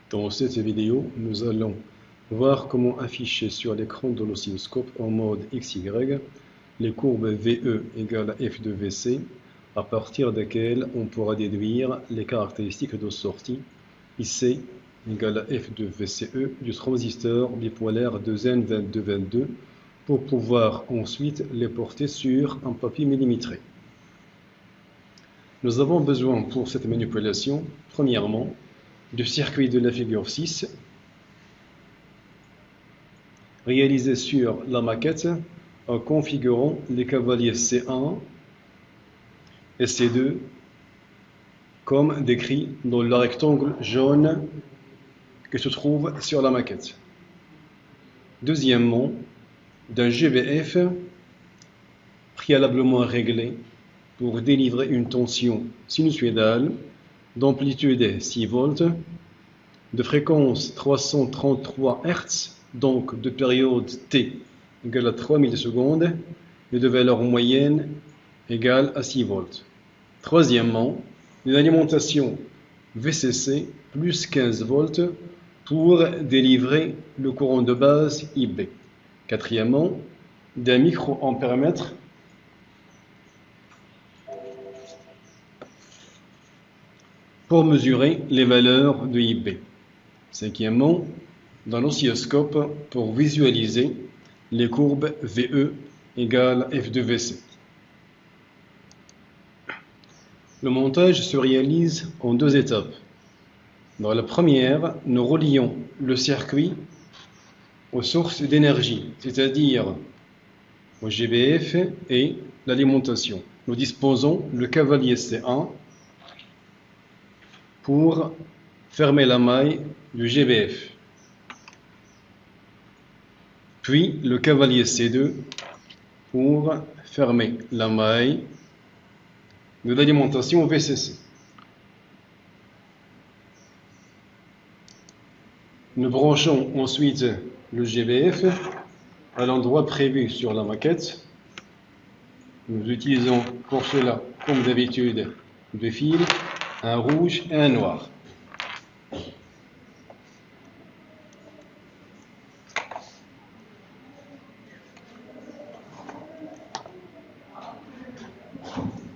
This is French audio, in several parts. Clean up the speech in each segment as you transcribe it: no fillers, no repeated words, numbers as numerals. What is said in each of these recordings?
Dans cette vidéo, nous allons voir comment afficher sur l'écran de l'oscilloscope en mode XY les courbes VE égale à F de VC, à partir desquelles on pourra déduire les caractéristiques de sortie IC égale à F de VCE du transistor bipolaire 2N2222 pour pouvoir ensuite les porter sur un papier millimétré. Nous avons besoin pour cette manipulation, premièrement, du circuit de la figure 6 réalisé sur la maquette en configurant les cavaliers C1 et C2 comme décrit dans le rectangle jaune qui se trouve sur la maquette. Deuxièmement, d'un GBF préalablement réglé pour délivrer une tension sinusoïdale d'amplitude 6 volts, de fréquence 333 Hz, donc de période T égale à 3 millisecondes, et de valeur moyenne égale à 6 volts. Troisièmement, une alimentation VCC plus 15 volts pour délivrer le courant de base IB. Quatrièmement, d'un microampèremètre pour mesurer les valeurs de IB. Cinquièmement, dans l'oscilloscope pour visualiser les courbes VE égale F de VC. Le montage se réalise en deux étapes. Dans la première, nous relions le circuit aux sources d'énergie, c'est-à-dire au GBF et l'alimentation. Nous disposons le cavalier C1 pour fermer la maille du GBF, puis le cavalier C2 pour fermer la maille de l'alimentation VCC. Nous branchons ensuite le GBF à l'endroit prévu sur la maquette. Nous utilisons pour cela, comme d'habitude, deux fils, un rouge et un noir.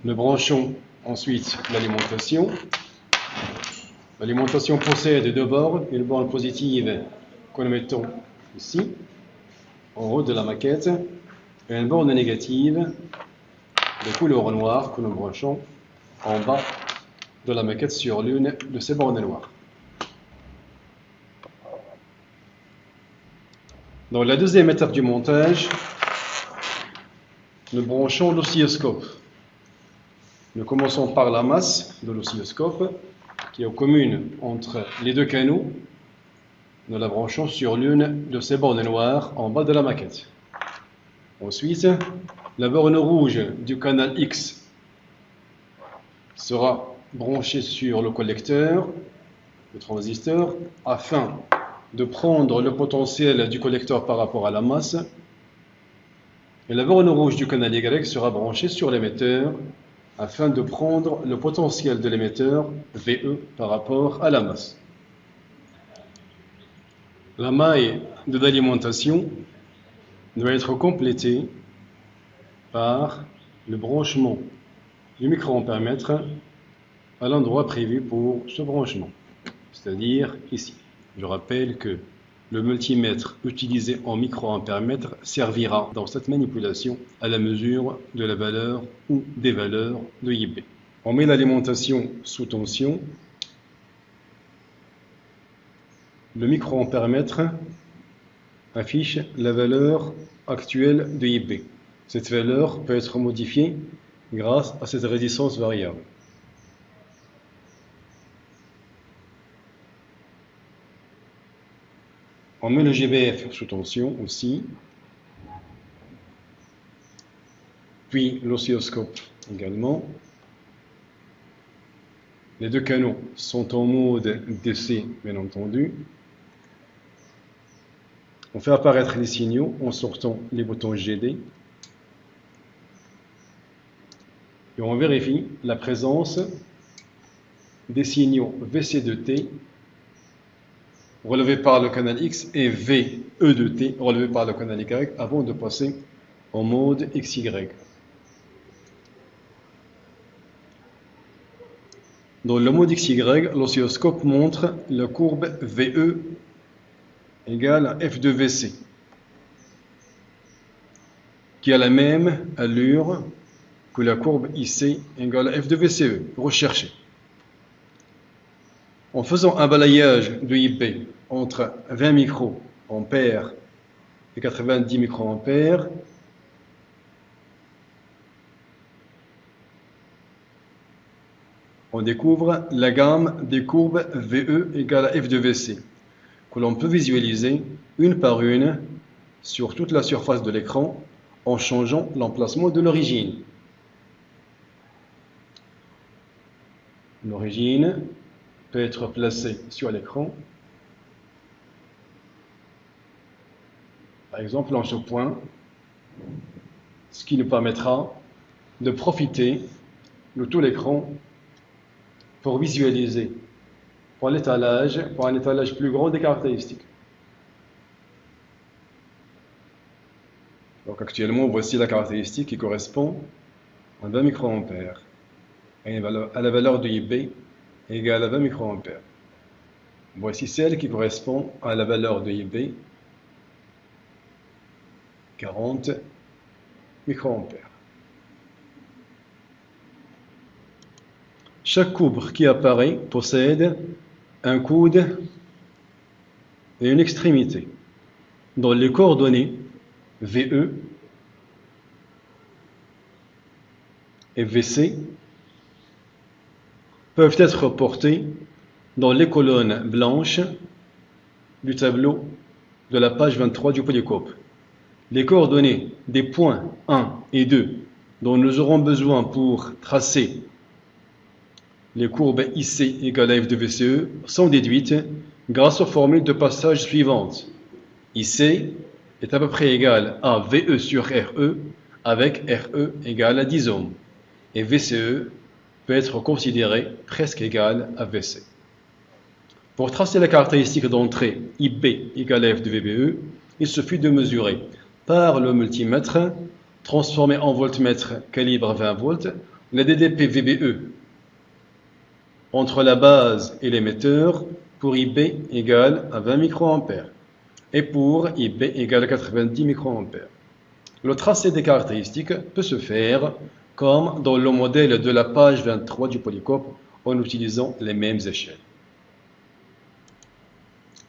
Nous branchons ensuite l'alimentation. L'alimentation possède deux bornes, une borne positive que nous mettons ici, en haut de la maquette, et une borne négative de couleur noire que nous branchons en bas de la maquette sur l'une de ces bornes noires. Dans la deuxième étape du montage, nous branchons l'oscilloscope. Nous commençons par la masse de l'oscilloscope qui est commune entre les deux canaux. Nous la branchons sur l'une de ces bornes noires en bas de la maquette. Ensuite, la borne rouge du canal X sera branchée sur le collecteur, le transistor, afin de prendre le potentiel du collecteur par rapport à la masse. Et la borne rouge du canal Y sera branchée sur l'émetteur afin de prendre le potentiel de l'émetteur VE par rapport à la masse. La maille de l'alimentation doit être complétée par le branchement du microampèremètre à l'endroit prévu pour ce branchement, c'est-à-dire ici. Je rappelle que le multimètre utilisé en microampèremètre servira dans cette manipulation à la mesure de la valeur ou des valeurs de IB. On met l'alimentation sous tension. Le microampèremètre affiche la valeur actuelle de IB. Cette valeur peut être modifiée grâce à cette résistance variable. On met le GBF sous tension aussi, puis l'oscilloscope également. Les deux canaux sont en mode DC, bien entendu. On fait apparaître les signaux en sortant les boutons GD. Et on vérifie la présence des signaux VC de T relevé par le canal X et VE de T relevé par le canal Y avant de passer au mode XY. Dans le mode XY, l'oscilloscope montre la courbe VE égale à F de VC, qui a la même allure que la courbe IC égale à F de VCE, recherchée. En faisant un balayage de IB entre 20 microampères et 90 microampères, on découvre la gamme des courbes VE égale à F de VC, que l'on peut visualiser une par une sur toute la surface de l'écran en changeant l'emplacement de l'origine. L'origine peut être placée sur l'écran, par exemple en ce point, ce qui nous permettra de profiter de tout l'écran pour visualiser pour un étalage plus grand des caractéristiques. Donc actuellement, voici la caractéristique qui correspond à 20 microampères et à la valeur de IB égale à 20 microampères. Voici celle qui correspond à la valeur de IB, 40 microampères. Chaque courbe qui apparaît possède un coude et une extrémité, dont les coordonnées VE et VC peuvent être portées dans les colonnes blanches du tableau de la page 23 du polycope. Les coordonnées des points 1 et 2 dont nous aurons besoin pour tracer les courbes IC égale à F de VCE sont déduites grâce aux formules de passage suivantes. IC est à peu près égal à VE sur RE avec RE égale à 10 ohms et VCE peut être considéré presque égal à VC. Pour tracer la caractéristique d'entrée IB égale à F de VBE, il suffit de mesurer par le multimètre transformé en voltmètre calibre 20 volts la DDP VBE entre la base et l'émetteur pour IB égale à 20 microampères et pour IB égale à 90 microampères. Le tracé des caractéristiques peut se faire comme dans le modèle de la page 23 du polycope en utilisant les mêmes échelles.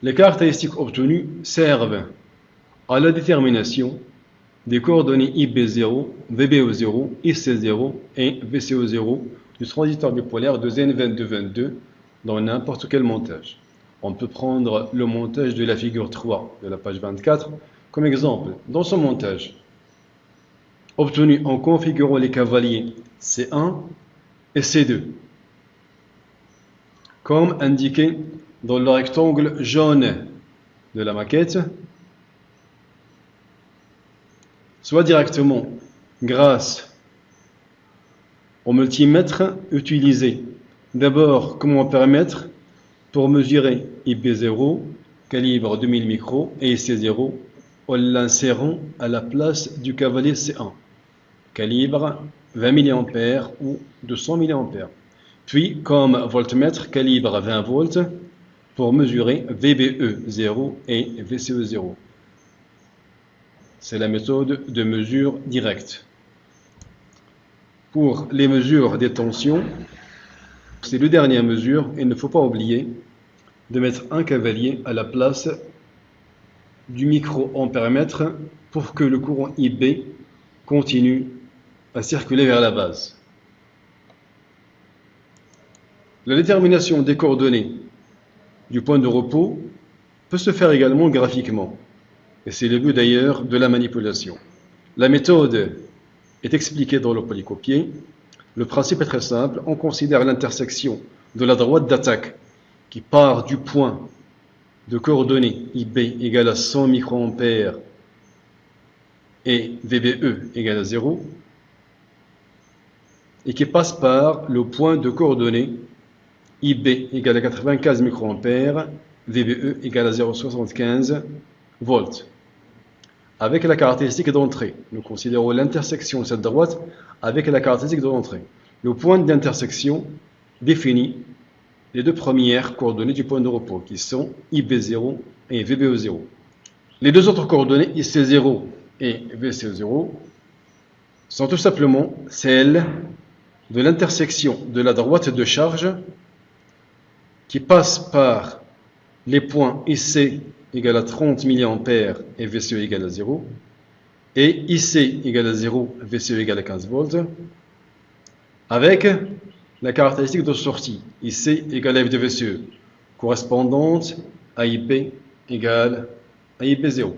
Les caractéristiques obtenues servent à la détermination des coordonnées IB0, VBE0, IC0 et VCE0 du transistor bipolaire de ZN2222 dans n'importe quel montage. On peut prendre le montage de la figure 3 de la page 24 comme exemple. Dans ce montage, obtenu en configurant les cavaliers C1 et C2, comme indiqué dans le rectangle jaune de la maquette, soit directement grâce au multimètre utilisé d'abord comme paramètre pour mesurer IB0 calibre 2000 micros et IC0 en l'insérant à la place du cavalier C1 calibre 20 mA ou 200 mA, puis comme voltmètre calibre 20 volts pour mesurer VBE0 et VCE0. C'est la méthode de mesure directe. Pour les mesures des tensions, ces deux dernières mesures, il ne faut pas oublier de mettre un cavalier à la place du microampèremètre pour que le courant IB continue à circuler vers la base. La détermination des coordonnées du point de repos peut se faire également graphiquement, et c'est le but d'ailleurs de la manipulation. La méthode est expliquée dans le polycopier. Le principe est très simple. On considère l'intersection de la droite d'attaque qui part du point de coordonnées IB égale à 100 microampères et VBE égale à 0 et qui passe par le point de coordonnées IB égale à 95 microampères VBE égale à 0,75 volts. Avec la caractéristique d'entrée, nous considérons l'intersection de cette droite avec la caractéristique de l'entrée. Le point d'intersection définit les deux premières coordonnées du point de repos, qui sont IB0 et VBE0. Les deux autres coordonnées, IC0 et VC0, sont tout simplement celles de l'intersection de la droite de charge qui passe par les points IC égale à 30 mA et VCE égale à 0, et IC égale à 0, VCE égale à 15 volts, avec la caractéristique de sortie, IC égale à F de VCE, correspondante à IP égale à IP0.